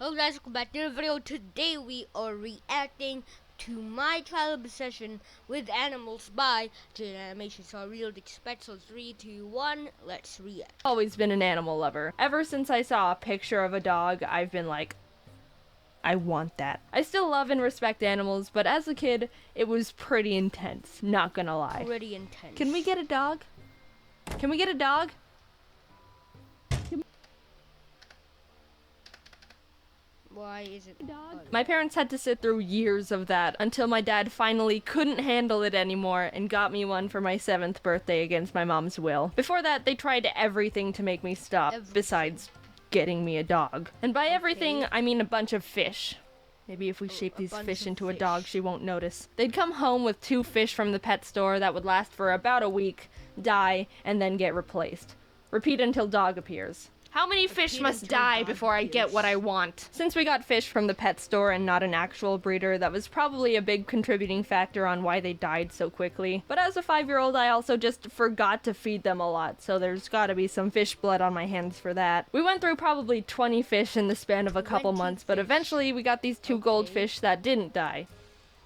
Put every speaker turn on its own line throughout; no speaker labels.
Hello guys, welcome back to the video. Today we are reacting to my childhood obsession with animals by the animation. So I really expect. So 3, 2, 1, let's react.
Always been an animal lover. Ever since I saw a picture of a dog, I've been like, I want that. I still love and respect animals, but as a kid, it was pretty intense, not gonna lie.
Pretty intense.
Can we get a dog? Can we get a dog?
Why is it dog?
My parents had to sit through years of that until my dad finally couldn't handle it anymore and got me one for my 7th birthday against my mom's will. Before that, they tried everything to make me stop, besides getting me a dog. And by everything, I mean a bunch of fish. Maybe if we shape these fish into a dog, she won't notice. They'd come home with 2 fish from the pet store that would last for about a week, die, and then get replaced. Repeat until dog appears. How many fish must die before I get what I want? Since we got fish from the pet store and not an actual breeder, that was probably a big contributing factor on why they died so quickly. But as a 5-year-old, I also just forgot to feed them a lot, so there's gotta be some fish blood on my hands for that. We went through probably 20 fish in the span of a couple months, but eventually we got these 2 goldfish that didn't die.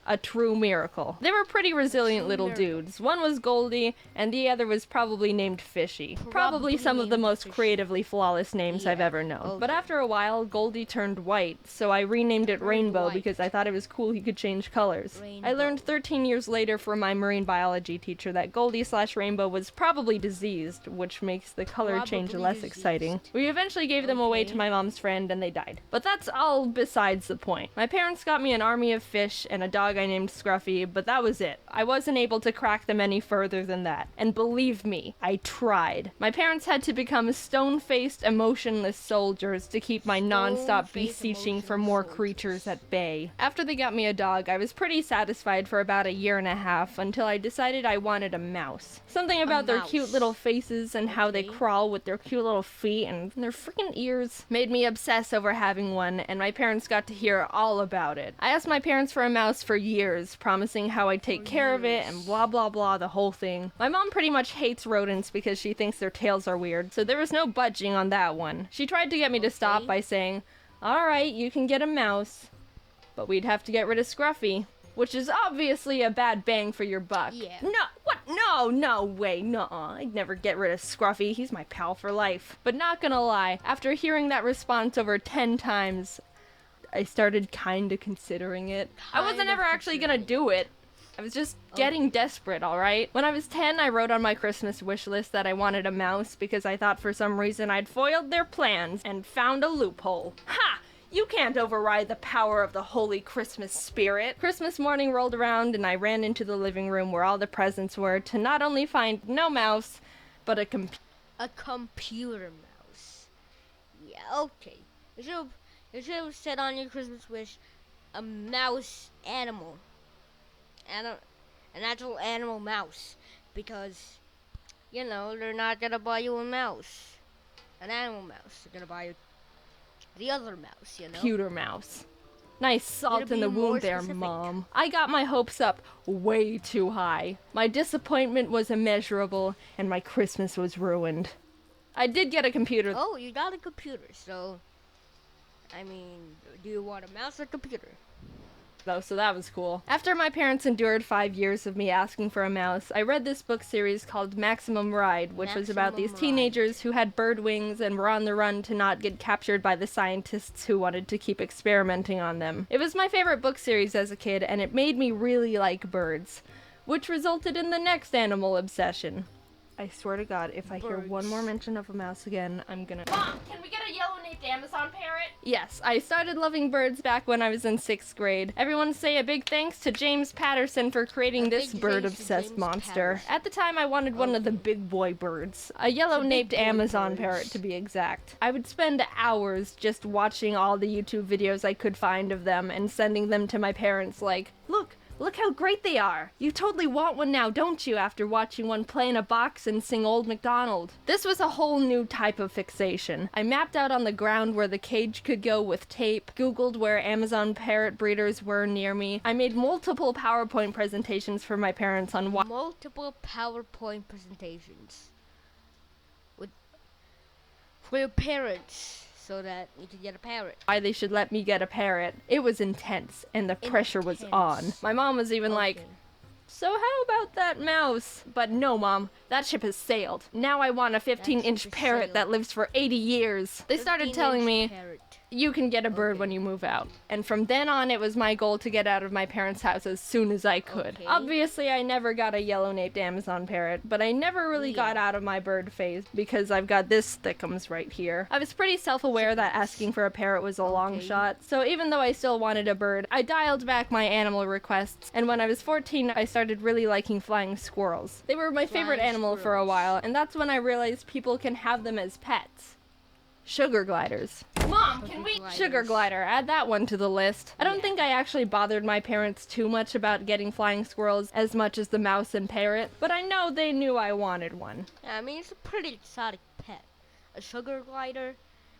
A true miracle. They were pretty resilient little dudes. One was Goldie, and the other was probably named Fishy. Probably some of the most creatively flawless names I've ever known. But after a while, Goldie turned white, so I renamed it Rainbow because I thought it was cool he could change colors. I learned 13 years later from my marine biology teacher that Goldie/Rainbow was probably diseased, which makes the color change less exciting. We eventually gave them away to my mom's friend, and they died. But that's all besides the point. My parents got me an army of fish and a dog I named Scruffy, but that was it. I wasn't able to crack them any further than that. And believe me, I tried. My parents had to become stone-faced, emotionless soldiers to keep my non-stop beseeching for more creatures at bay. After they got me a dog, I was pretty satisfied for about 1.5 years until I decided I wanted a mouse. Something about their cute little faces and how they crawl with their cute little feet and their freaking ears made me obsess over having one, and my parents got to hear all about it. I asked my parents for a mouse for years, promising how I'd take care of it and blah blah blah, the whole thing. My mom pretty much hates rodents because she thinks their tails are weird, so there was no budging on that one. She tried to get me to stop by saying, alright, you can get a mouse, but we'd have to get rid of Scruffy. Which is obviously a bad bang for your buck.
Yeah.
No, what? No way, nuh-uh. I'd never get rid of Scruffy. He's my pal for life. But not gonna lie, after hearing that response over 10 times, I started kinda considering it. I wasn't ever actually gonna do it. I was just getting desperate, alright? When I was 10, I wrote on my Christmas wish list that I wanted a mouse because I thought for some reason I'd foiled their plans and found a loophole. Ha! You can't override the power of the holy Christmas spirit. Christmas morning rolled around and I ran into the living room where all the presents were to not only find no mouse, but a
computer mouse. Yeah, okay. You should have said on your Christmas wish, a mouse animal. An actual animal mouse. Because, you know, they're not gonna buy you a mouse. An animal mouse. They're gonna buy you the other mouse, you know?
Computer mouse. Nice salt in the wound there, Mom. I got my hopes up way too high. My disappointment was immeasurable, and my Christmas was ruined. I did get a computer.
Oh, you got a computer, so... I mean, do you want a mouse or computer?
Though, so that was cool. After my parents endured 5 years of me asking for a mouse, I read this book series called Maximum Ride, which was about these teenagers who had bird wings and were on the run to not get captured by the scientists who wanted to keep experimenting on them. It was my favorite book series as a kid, and it made me really like birds, which resulted in the next animal obsession. I swear to God, if I hear one more mention of a mouse again, I'm gonna— Mom, can we get a yellow-naped Amazon parrot? Yes, I started loving birds back when I was in 6th grade. Everyone say a big thanks to James Patterson for creating this bird-obsessed monster. At the time, I wanted one of the big boy birds. A yellow-naped Amazon parrot, to be exact. I would spend hours just watching all the YouTube videos I could find of them and sending them to my parents like, Look how great they are! You totally want one now, don't you, after watching one play in a box and sing Old MacDonald? This was a whole new type of fixation. I mapped out on the ground where the cage could go with tape, Googled where Amazon parrot breeders were near me. I made multiple PowerPoint presentations for my parents on why—
Multiple PowerPoint presentations. For your parents. so that you could get a parrot.
Why they should let me get a parrot. It was intense, and the pressure was on. My mom was even like, so how about that mouse? But no, Mom, that ship has sailed. Now I want a 15-inch parrot that lives for 80 years. They started telling me, you can get a bird when you move out. And from then on, it was my goal to get out of my parents' house as soon as I could. Obviously, I never got a yellow-naped Amazon parrot, but I never really got out of my bird phase because I've got this thickums right here. I was pretty self-aware that asking for a parrot was a long shot, so even though I still wanted a bird, I dialed back my animal requests, and when I was 14, I started really liking flying squirrels. They were my favorite animal for a while, and that's when I realized people can have them as pets. Sugar gliders. Mom, can we... Sugar glider, add that one to the list. I don't think I actually bothered my parents too much about getting flying squirrels as much as the mouse and parrot, but I know they knew I wanted one.
Yeah, I mean, it's a pretty exotic pet. A sugar glider,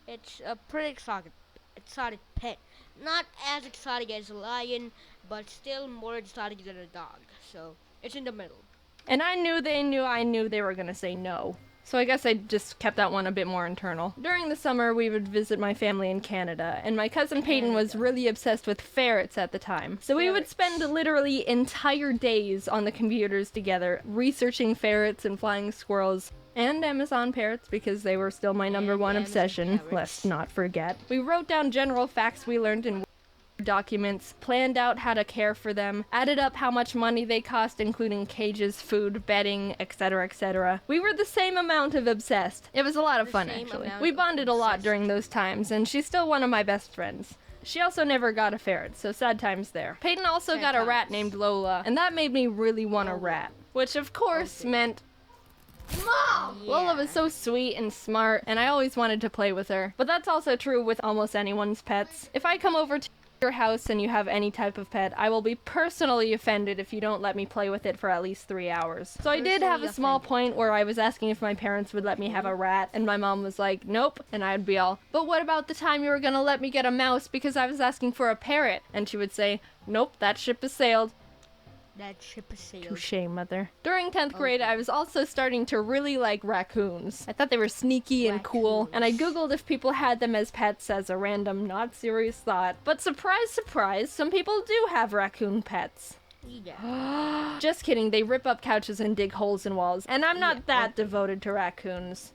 it's a pretty exotic pet. Not as exotic as a lion, but still more exotic than a dog, so it's in the middle.
And I knew they were gonna say no. So I guess I just kept that one a bit more internal. During the summer, we would visit my family in Canada, and my cousin Peyton was really obsessed with ferrets at the time. So we would spend literally entire days on the computers together, researching ferrets and flying squirrels, and Amazon parrots, because they were still my number one obsession, let's not forget. We wrote down general facts we learned in documents, planned out how to care for them, added up how much money they cost, including cages, food, bedding, etc., etc. We were the same amount of obsessed. It was a lot of fun, actually. We bonded a lot during those times, and she's still one of my best friends. She also never got a ferret, so sad times there. Peyton also got a rat named Lola, and that made me really want a rat, which of course meant Mom! Yeah. Lola was so sweet and smart, and I always wanted to play with her. But that's also true with almost anyone's pets. If I come over to your house and you have any type of pet, I will be personally offended if you don't let me play with it for at least 3 hours. So I did have a small point where I was asking if my parents would let me have a rat, and my mom was like, nope, and I'd be all, but what about the time you were gonna let me get a mouse because I was asking for a parrot? And she would say, nope, that ship has sailed.
That ship is sailed.
Touché, mother. During 10th grade, I was also starting to really like raccoons. I thought they were sneaky and cool, and I googled if people had them as pets as a random, not serious thought. But surprise, surprise, some people do have raccoon pets.
Yeah.
Just kidding, they rip up couches and dig holes in walls, and I'm not that devoted to raccoons.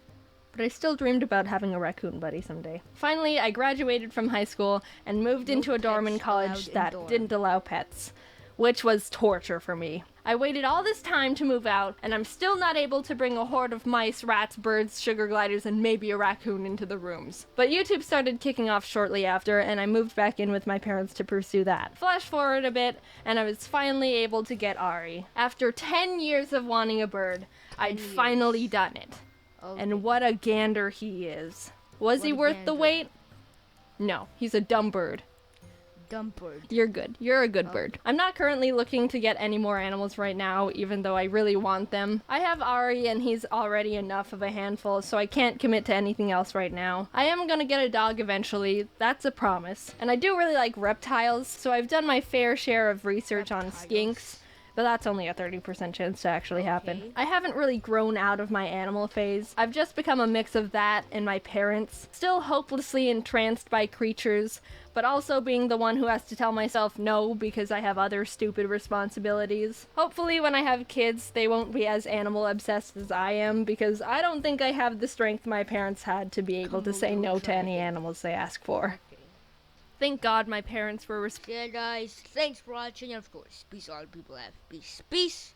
But I still dreamed about having a raccoon buddy someday. Finally, I graduated from high school and moved into a dorm in college that didn't allow pets, which was torture for me. I waited all this time to move out, and I'm still not able to bring a horde of mice, rats, birds, sugar gliders, and maybe a raccoon into the rooms. But YouTube started kicking off shortly after, and I moved back in with my parents to pursue that. Flash forward a bit, and I was finally able to get Ari. After 10 years of wanting a bird, I'd finally done it. And what a gander he is. Was he worth the wait? No, he's a dumb bird.
Dumb bird.
You're good. You're a good bird. I'm not currently looking to get any more animals right now, even though I really want them. I have Ari, and he's already enough of a handful, so I can't commit to anything else right now. I am gonna get a dog eventually. That's a promise. And I do really like reptiles, so I've done my fair share of research on skinks, but that's only a 30% chance to actually happen. I haven't really grown out of my animal phase. I've just become a mix of that and my parents, still hopelessly entranced by creatures, but also being the one who has to tell myself no because I have other stupid responsibilities. Hopefully when I have kids, they won't be as animal obsessed as I am, because I don't think I have the strength my parents had to be able to say no to any animals they ask for. Thank God my parents were
Yeah, guys, thanks for watching, and of course, peace all people have. Peace. Peace.